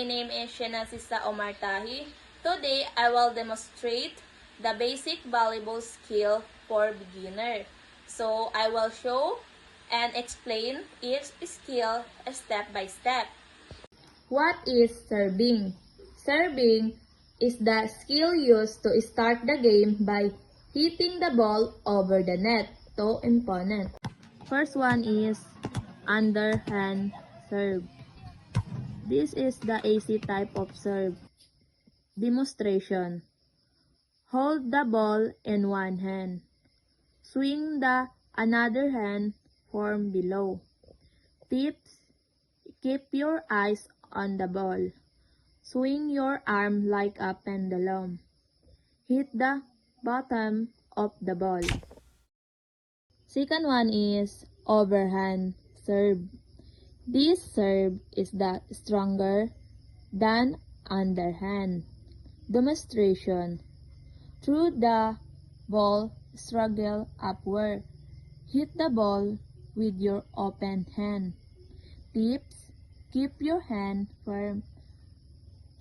name is Shenasisa Omar Tahi. Today, I will demonstrate the basic volleyball skill for beginner. So, I will show and explain each skill step by step. What is serving? Serving is the skill used to start the game by hitting the ball over the net to opponent. First one is underhand serve. This is the AC type of serve. Demonstration. Hold the ball in one hand. Swing the another hand form below. Tips. Keep your eyes on the ball. Swing your arm like a pendulum. Hit the bottom of the ball. Second one is overhand serve. This serve is the stronger than underhand. Demonstration. Through the ball, struggle upward. Hit the ball with your open hand. Tips. Keep your hand firm.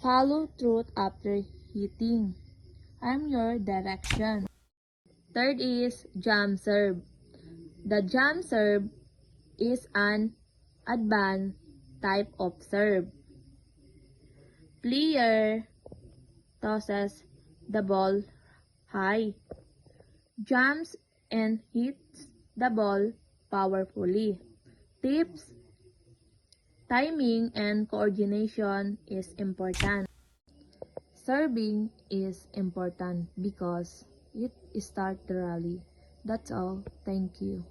Follow through after hitting. Arm your direction. Third is jump serve. The jump serve is an advanced type of serve. Player tosses the ball high, jumps and hits the ball powerfully. Tips. Timing and coordination is important. Serving is important because it starts the rally. That's all. Thank you.